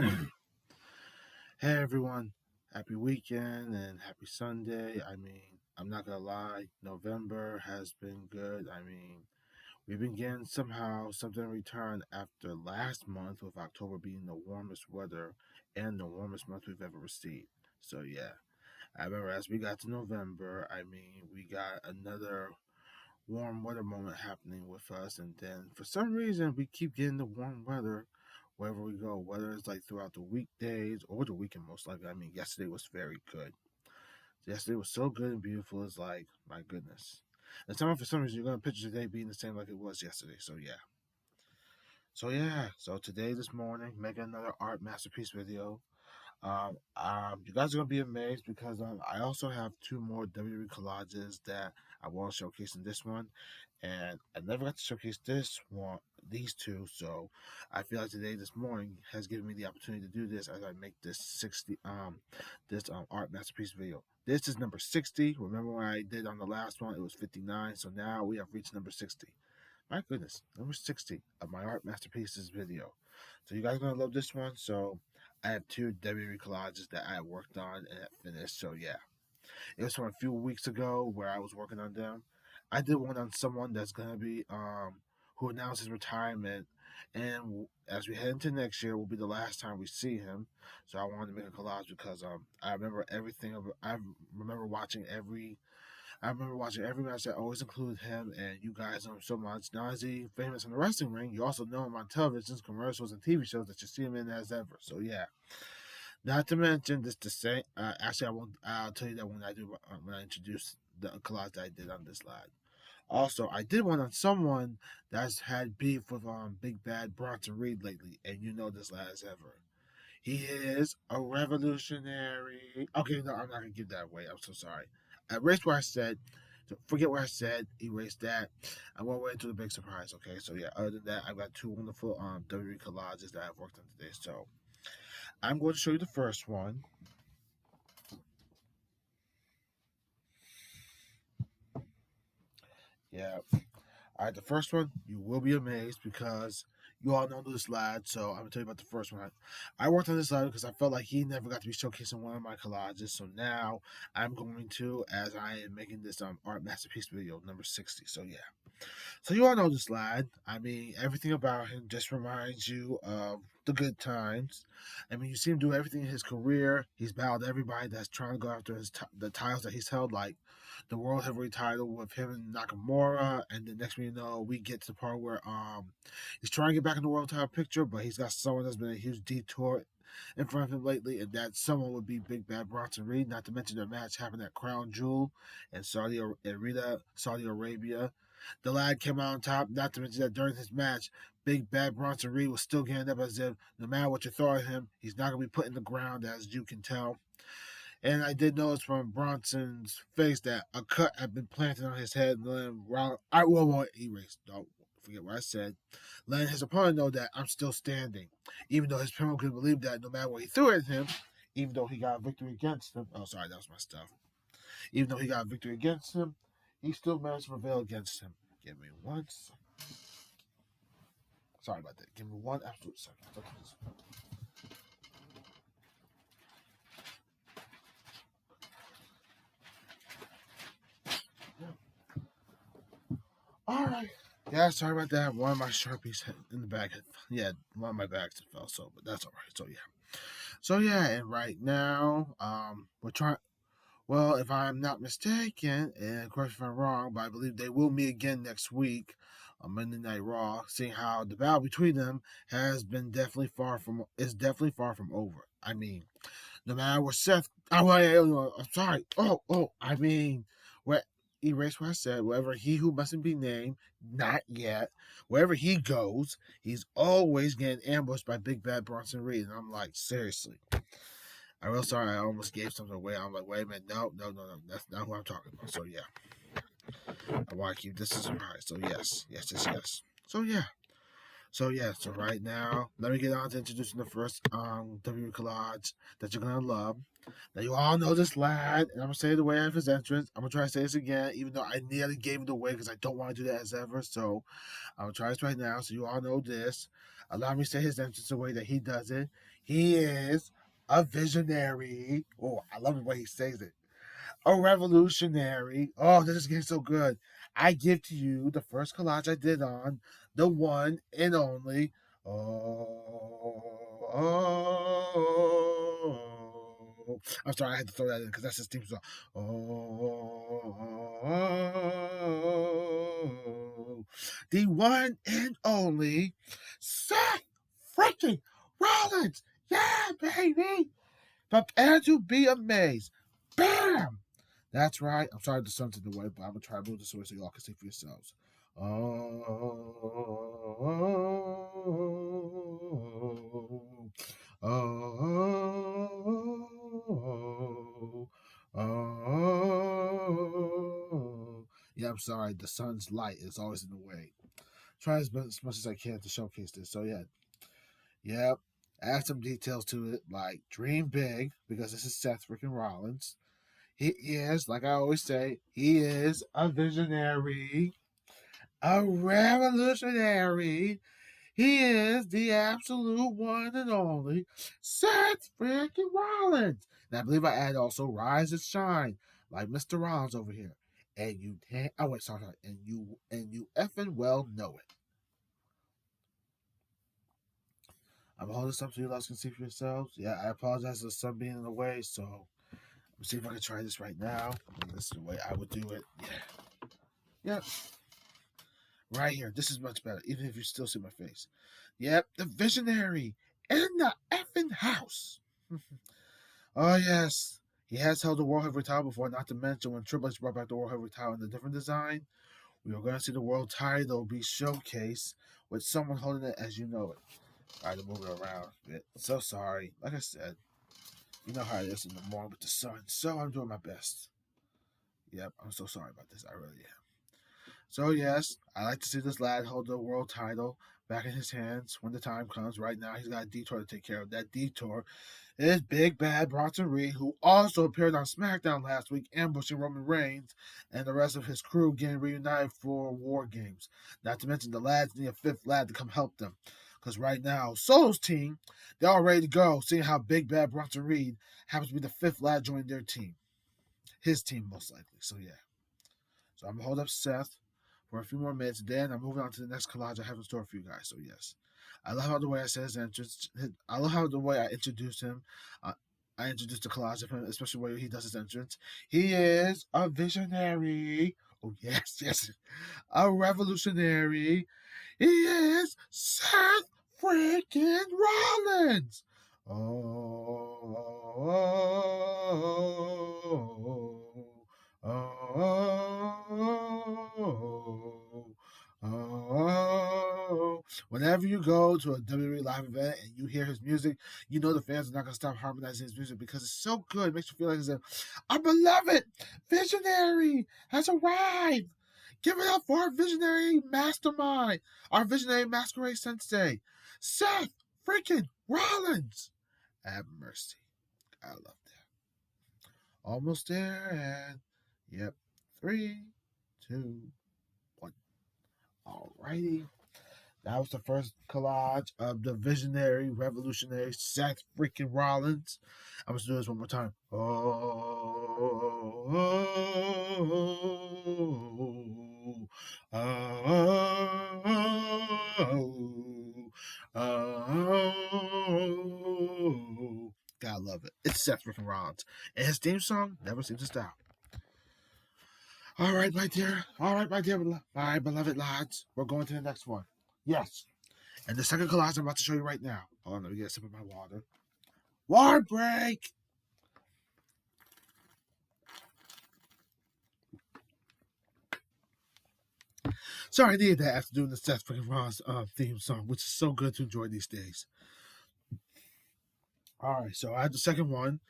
Hey everyone, happy weekend and happy Sunday. I'm not gonna lie, November has been good. We've been getting somehow something in return after last month, with October being the warmest weather and the warmest month we've ever received. So, yeah, I remember as we got to November, we got another warm weather moment happening with us, and then for some reason we keep getting the warm weather wherever we go, whether it's like throughout the weekdays or the weekend. Most likely, yesterday was very good. Yesterday was so good and beautiful. It's like, my goodness. And for some reason, you're gonna picture today being the same like it was yesterday. So today, this morning, making another art masterpiece video. You guys are gonna be amazed because I also have two more WWE collages that I want to showcase in this one, and I never got to showcase these two. So I feel like today, this morning, has given me the opportunity to do this as I make this art masterpiece video. This is number 60. Remember when I did on the last one, it was 59. So now we have reached number 60. My goodness, number 60 of my art masterpieces video. So you guys are gonna love this one. So I have two WWE collages that I worked on and finished. So yeah, it was from a few weeks ago where I was working on them. I did one on someone that's gonna be who announced his retirement, and as we head into next year, will be the last time we see him. So I wanted to make a collage because I remember everything. Remember watching every I remember watching every match that always included him, and you guys know him so much. Not is he famous in the wrestling ring, you also know him on televisions, commercials, and TV shows that you see him in as ever. So yeah, not to mention this to say, actually I won't. I'll tell you that when I introduce the collage that I did on this lad. Also, I did one on someone that's had beef with Big Bad Bronson Reed lately, and you know this lad as ever. He is a revolutionary. Okay, no, I'm not gonna give that away. I'm so sorry. I erased what I said. Forget what I said. Erase that. I won't wait until the big surprise. Okay, so yeah. Other than that, I've got two wonderful WWE collages that I've worked on today. So I'm going to show you the first one. Yeah. All right, the first one, you will be amazed because you all know this lad. So I'm gonna tell you about the first one. I worked on this lad because I felt like he never got to be showcased in one of my collages. So now I'm going to, as I am making this art masterpiece video number 60. So yeah. So you all know this lad. Everything about him just reminds you of the good times. You see him do everything in his career. He's battled everybody that's trying to go after the titles that he's held, like the World Heavyweight title with him and Nakamura. And the next thing you know, we get to the part where he's trying to get back in the world title picture, but he's got someone that's been a huge detour in front of him lately, and that someone would be Big Bad Bronson Reed. Not to mention their match happened at Crown Jewel in Saudi Arabia. The lad came out on top. Not to mention that during his match, Big Bad Bronson Reed was still getting up as if no matter what you throw at him, he's not going to be put in the ground, as you can tell. And I did notice from Bronson's face that a cut had been planted on his head. And then I will erase. Don't forget what I said. Letting his opponent know that I'm still standing, even though his opponent could believe that no matter what he threw at him, even though he got a victory against him. Oh, sorry, that was my stuff. Even though he got a victory against him, he still managed to prevail against him. Give me one. Sorry about that. Give me one absolute second. All right. Yeah, sorry about that. One of my sharpies in the bag yeah, one of my bags had fell. So, but that's all right. So yeah. So yeah, and right now, we're trying. Well, if I'm not mistaken, and correct me if I'm wrong, but I believe they will meet again next week on Monday Night Raw. Seeing how the battle between them is definitely far from over. No matter what Seth. I'm sorry. What erase what I said. Wherever he who mustn't be named, not yet. Wherever he goes, he's always getting ambushed by Big Bad Bronson Reed, and I'm like, seriously. I'm real sorry. I almost gave something away. I'm like, wait a minute, no. That's not who I'm talking about. So yeah, I want to keep this a surprise. So yes. So yeah. So yeah, so right now, let me get on to introducing the first WWE collage that you're gonna love. Now you all know this lad, and I'm gonna say it the way of his entrance. I'm gonna try to say this again, even though I nearly gave it away because I don't want to do that as ever. So I'm gonna try this right now, so you all know this. Allow me to say his entrance the way that he does it. He is a visionary. Oh, I love the way he says it. A revolutionary. Oh, this is getting so good. I give to you the first collage I did on the one and only. Oh, oh. I'm sorry, I had to throw that in because that's his theme song. Oh, the one and only Seth freaking Rollins. Yeah, baby. Prepare to be amazed. Bam! That's right. I'm sorry the sun's in the way, but I'm gonna try to move this away so y'all can see for yourselves. Oh, oh, oh. Yeah, I'm sorry. The sun's light is always in the way. Try as much as I can to showcase this. So yeah, yep. Add some details to it, like dream big, because this is Seth freaking Rollins. He is, like I always say, he is a visionary, a revolutionary. He is the absolute one and only Seth freaking Rollins. And I believe I add also rise and shine, like Mr. Rollins over here. And you, oh wait, sorry, and you effing well know it. I'm holding this up so you guys can see for yourselves. Yeah, I apologize for the sun being in the way, so let's see if I can try this right now. This is the way I would do it. Yeah. Right here. This is much better, even if you still see my face. Yep, the visionary in the effing house. Oh, yes. He has held the World Heavyweight title before, not to mention when Triple H brought back the World Heavyweight title in a different design. We are going to see the world title be showcased with someone holding it as you know it. I had to move it around a bit. So sorry. Like I said, you know how it is in the morning with the sun. So I'm doing my best. Yep, I'm so sorry about this. I really am. So yes, I like to see this lad hold the world title back in his hands when the time comes. Right now, he's got a detour to take care of. That detour is Big Bad Bronson Reed, who also appeared on SmackDown last week, ambushing Roman Reigns and the rest of his crew getting reunited for War Games. Not to mention the lads need a fifth lad to come help them. Because right now, Solo's team, they're all ready to go, seeing how Big Bad Bronson Reed happens to be the fifth lad joining their team. His team, most likely. So, yeah. So, I'm going to hold up Seth for a few more minutes. Then I'm moving on to the next collage I have in store for you guys. So, yes. I love how the way I said his entrance. I love how the way I introduced him. I introduced the collage of him, especially the way he does his entrance. He is a visionary. Oh, yes, yes. A revolutionary. He is Seth freaking Rollins. Oh, oh, oh, oh. Whenever you go to a WWE live event and you hear his music, you know the fans are not going to stop harmonizing his music because it's so good. It makes you feel like it's our beloved visionary has arrived. Give it up for our visionary mastermind, our visionary masquerade sensei, Seth freaking Rollins. Have mercy. I love that. Almost there, and yep. 3, 2, 1. Alrighty. That was the first collage of the visionary, revolutionary Seth freaking Rollins. I'm going to do this one more time. Oh, oh, oh, oh. Gotta love it. It's Seth freaking Rollins. And his theme song never seems to stop. All right, my dear. All right, my beloved lads. We're going to the next one. Yes. And the second collage I'm about to show you right now. Hold on, let me get a sip of my water. Water break! Sorry, I needed that after doing the Seth freaking Ross theme song, which is so good to enjoy these days. All right, so I had the second one.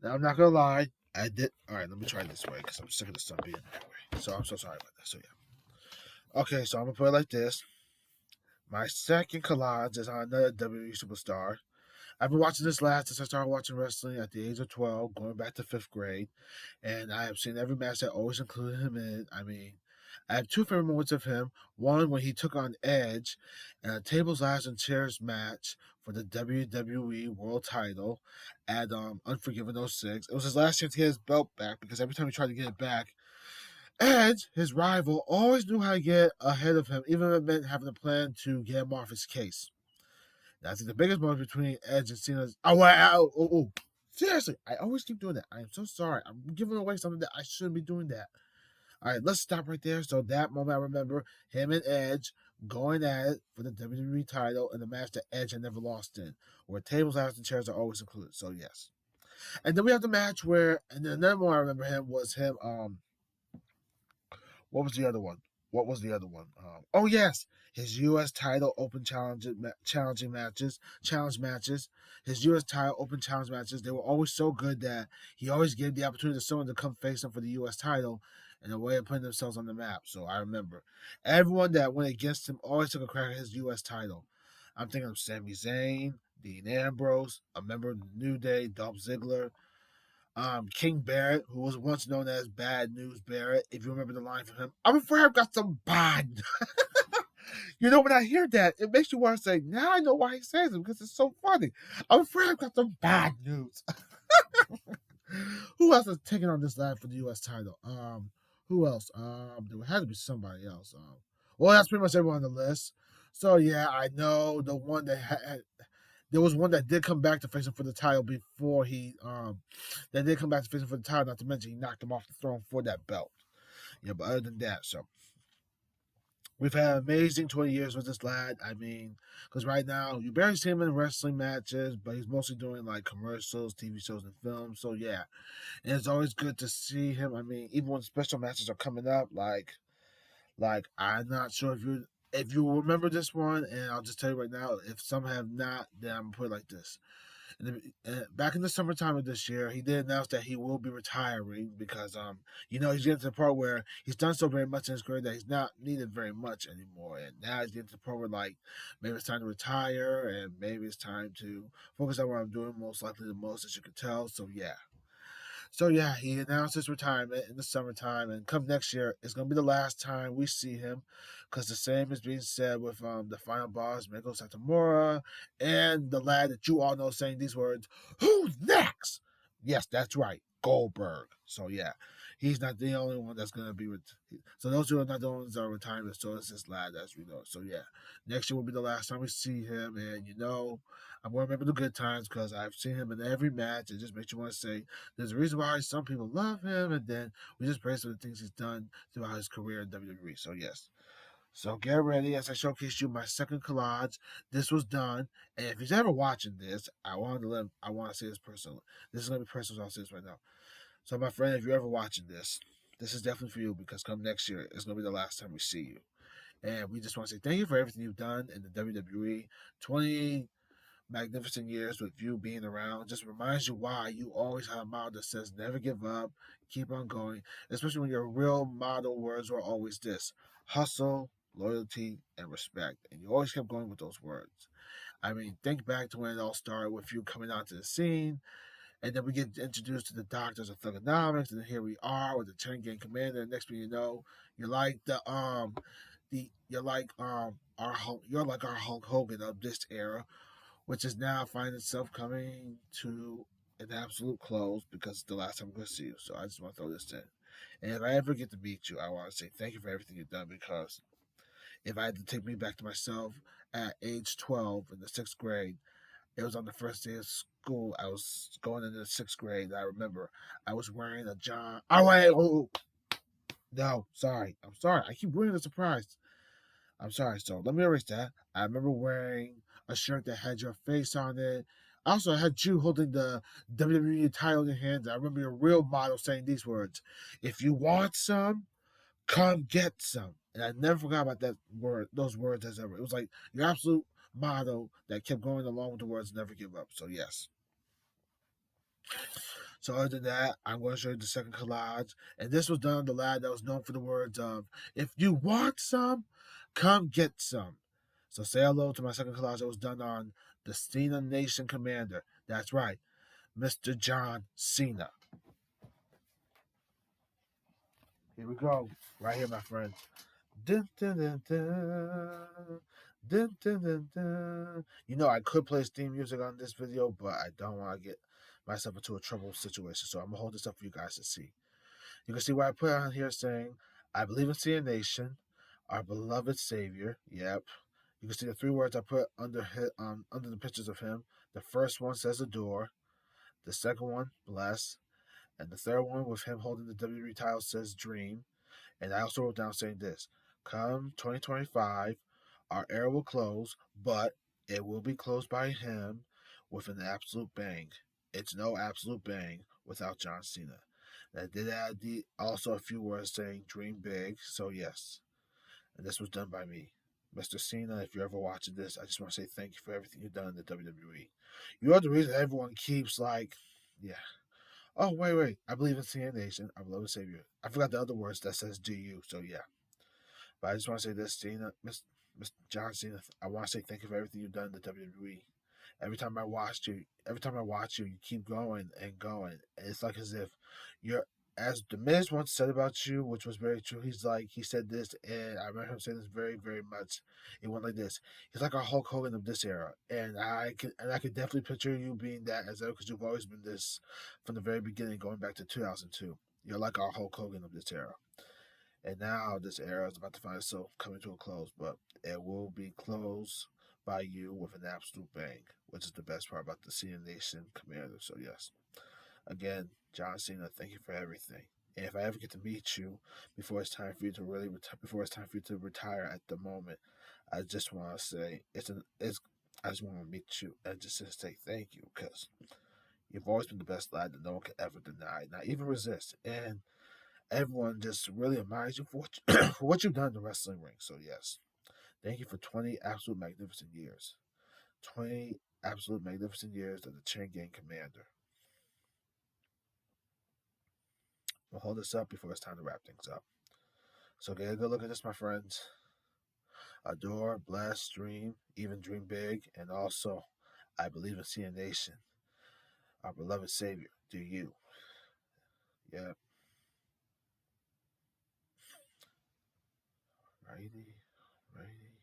Now, I'm not going to lie. I did. All right, let me try this way because I'm sick of the sun being that way. So I'm so sorry about that. So, yeah. Okay, so I'm going to put it like this. My second collage is on another WWE superstar. I've been watching this last since I started watching wrestling at the age of 12, going back to fifth grade, and I have seen every match that always included him in. I mean, I have two favorite moments of him. One when he took on Edge in a tables, ladders, and chairs match for the WWE World Title at Unforgiven '06. It was his last chance to get his belt back because every time he tried to get it back, Edge, his rival, always knew how to get ahead of him, even if it meant having a plan to get him off his case. I think the biggest moment between Edge and Cena's. Oh, wow. Seriously, I always keep doing that. I am so sorry. I'm giving away something that I shouldn't be doing that. All right, let's stop right there. So that moment, I remember him and Edge going at it for the WWE title in the match that Edge had never lost in, where tables, ladders, and chairs are always included. So yes. And then we have the match where, and then another one I remember him was him. What was the other one? What was the other one? Oh yes, his U.S. title open challenging matches, challenge matches. His U.S. title open challenge matches. They were always so good that he always gave the opportunity to someone to come face him for the U.S. title, in a way of putting themselves on the map. So I remember everyone that went against him always took a crack at his U.S. title. I'm thinking of Sami Zayn, Dean Ambrose, a member of the New Day, Dolph Ziggler, King Barrett, who was once known as Bad News Barrett. If you remember the line from him, I'm afraid I've got some bad. You know, when I hear that, it makes you want to say, now I know why he says it because it's so funny. I'm afraid I've got some bad news. Who else is taking on this line for the U.S. title? Who else? There had to be somebody else. Well, that's pretty much everyone on the list. So yeah, I know the one that had. There was one that did come back to face him for the title before he that did come back to face him for the title. Not to mention he knocked him off the throne for that belt. Yeah, but other than that, so we've had amazing 20 years with this lad. I mean, because right now you barely see him in wrestling matches, but he's mostly doing like commercials, TV shows, and films. So yeah, and it's always good to see him. I mean, even when special matches are coming up, like I'm not sure if you remember this one, and I'll just tell you right now, if some have not, then I'm gonna put it like this. Back in the summertime of this year, he did announce that he will be retiring because, he's getting to the part where he's done so very much in his career that he's not needed very much anymore, and now he's getting to the part where like maybe it's time to retire, and maybe it's time to focus on what I'm doing most likely the most, as you can tell. So yeah, he announced his retirement in the summertime, and come next year, it's gonna be the last time we see him, because the same is being said with the final boss, Miko Satomura, and the lad that you all know saying these words, "Who's next?" Yes, that's right, Goldberg. So yeah, he's not the only one that's gonna be. So those two are not the ones that are retiring. So it's this lad, as we know. So yeah, next year will be the last time we see him, and I'm gonna remember the good times because I've seen him in every match. It just makes you want to say there's a reason why some people love him, and then we just praise for the things he's done throughout his career in WWE. So yes. So get ready as I showcase you my second collage. This was done, and if he's ever watching this, I want to say this personally. This is gonna be personal. So I'll say this right now. So my friend, if you're ever watching this is definitely for you because come next year, it's gonna be the last time we see you. And we just want to say thank you for everything you've done in the WWE. 20 magnificent years with you being around just reminds you why you always have a motto that says never give up, keep on going, especially when your real motto words were always this: hustle, loyalty, and respect. And you always kept going with those words. I mean, think back to when it all started with you coming onto the scene, and then we get introduced to the doctors of thugonomics, and then here we are with the Cenation Commander. And next thing you know, you're like you're like our Hulk Hogan of this era, which is now finding itself coming to an absolute close because it's the last time I'm going to see you. So I just want to throw this in. And if I ever get to meet you, I want to say thank you for everything you've done because if I had to take me back to myself at age 12 in the sixth grade, it was on the first day of school. I was going into the sixth grade. I remember I was wearing a John. Oh, wait. Oh, no. Sorry. I'm sorry. I keep ruining the surprise. I'm sorry. So let me erase that. I remember wearing a shirt that had your face on it. I also had you holding the WWE title in your hands. I remember your real motto saying these words: "If you want some, come get some." And I never forgot about those words as ever. It was like your absolute motto that kept going along with the words "Never give up." So yes. So other than that, I'm going to show you the second collage, and this was done on the lad that was known for the words of "If you want some, come get some." So say hello to my second collage that was done on the Cenation Commander. That's right, Mr. John Cena. Here we go. Right here, my friends. Dun, dun, dun, dun. Dun, dun, dun, dun. You know, I could play theme music on this video, but I don't want to get myself into a trouble situation. So I'm going to hold this up for you guys to see. You can see what I put on here saying, I believe in Cenation, our beloved Savior. Yep. You can see the three words I put under the pictures of him. The first one says adore. The second one, bless. And the third one with him holding the WWE title says dream. And I also wrote down saying this: come 2025, our era will close, but it will be closed by him with an absolute bang. It's no absolute bang without John Cena. And I did add also a few words saying dream big, so yes. And this was done by me. Mr. Cena, if you're ever watching this, I just want to say thank you for everything you've done in the WWE. You are the reason everyone keeps yeah. Oh, wait. I believe in Cenation. I love the Savior. I forgot the other words that says do you, so yeah. But I just want to say this, Cena, Miss John Cena, I want to say thank you for everything you've done in the WWE. Every time I watch you, you keep going and going. And it's like as if you're, as The Miz once said about you, which was very true. He said this, and I remember him saying this very, very much. It went like this: he's like our Hulk Hogan of this era, and I could definitely picture you being that as well because you've always been this from the very beginning, going back to 2002. You're like our Hulk Hogan of this era. And now this era is about to find itself coming to a close, but it will be closed by you with an absolute bang, which is the best part about the Cenation Commander. So yes, again, John Cena, thank you for everything. And if I ever get to meet you before it's time for you to before it's time for you to retire at the moment, I just want to say I just want to meet you and just to say thank you because you've always been the best lad that no one can ever deny, not even resist. And everyone just really admires you for for what you've done in the wrestling ring. So yes, thank you for 20 absolute magnificent years. 20 absolute magnificent years of the Chain Gang Commander. We'll hold this up before it's time to wrap things up. So get a good look at this, my friends. Adore, bless, dream, even dream big, and also I believe in Cenation, our beloved Savior. Do you? Yeah. Righty, righty.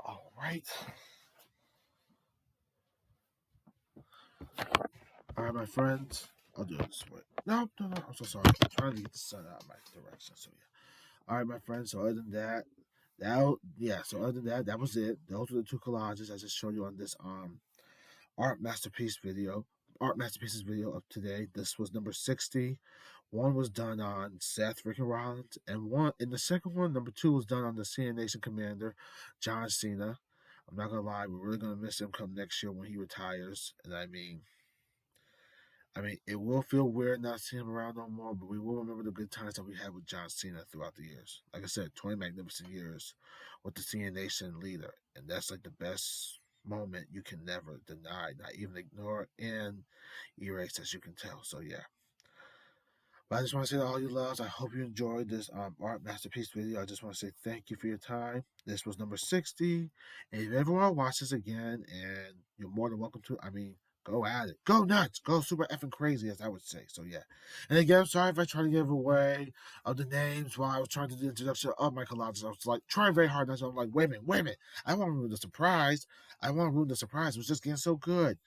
All right. All right, my friends. I'll do it this way. No. I'm so sorry. I'm trying to get the sun out of my direction. So yeah. All right, my friends. So other than that, So other than that, that was it. Those were the two collages I just showed you on this art masterpiece video, art masterpieces video of today. This was number 60. One was done on Seth Freakin Rollins, and the second one, number 2, was done on the Cenation Commander, John Cena. I'm not gonna lie, we're really gonna miss him come next year when he retires. And it will feel weird not seeing him around no more, but we will remember the good times that we had with John Cena throughout the years. Like I said, 20 magnificent years with the Cena Nation leader, and that's like the best moment you can never deny, not even ignore and erase, as you can tell. So yeah. But I just want to say to all you loves, I hope you enjoyed this art masterpiece video. I just want to say thank you for your time. This was number 60. And if you ever want to watch this again, and you're more than welcome to, go at it. Go nuts. Go super effing crazy, as I would say. So yeah. And again, I'm sorry if I tried to give away of the names while I was trying to do the introduction of my collages. I was like trying very hard. And I'm like, wait a minute. I want to ruin the surprise. It was just getting so good.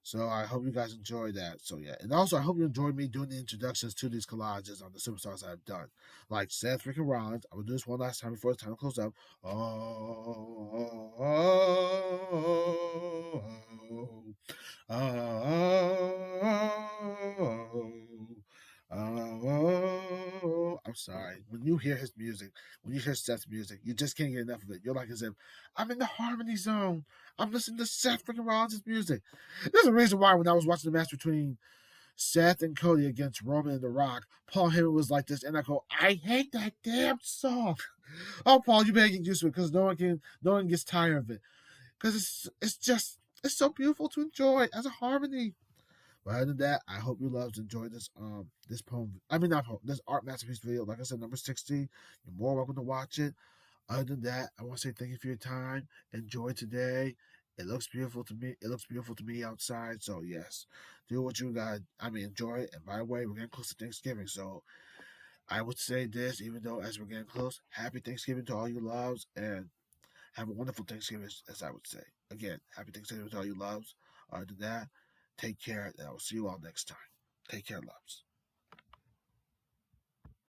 So I hope you guys enjoyed that. So yeah, and also I hope you enjoyed me doing the introductions to these collages on the superstars I've done, like Seth Freakin Rollins. I will do this one last time before it's time to close up. I'm sorry. When you hear his music, when you hear Seth's music, you just can't get enough of it. You're like as if I'm in the harmony zone. I'm listening to Seth Freakin Rollins' music. There's a reason why when I was watching the match between Seth and Cody against Roman and The Rock, Paul Heyman was like this, and I go, I hate that damn song. Oh, Paul, you better get used to it because no one gets tired of it because it's so beautiful to enjoy as a harmony. But other than that, I hope you loves enjoyed this poem. I mean not poem, this art masterpiece video. Like I said, number 60. You're more welcome to watch it. Other than that, I want to say thank you for your time. Enjoy today. It looks beautiful to me. It looks beautiful to me outside. So yes, do what you got. I mean, enjoy it. And by the way, we're getting close to Thanksgiving, so I would say this, even though as we're getting close, happy Thanksgiving to all you loves, and have a wonderful Thanksgiving, as I would say. Again, happy Thanksgiving to all you loves. Other than that, take care, and I will see you all next time. Take care, loves.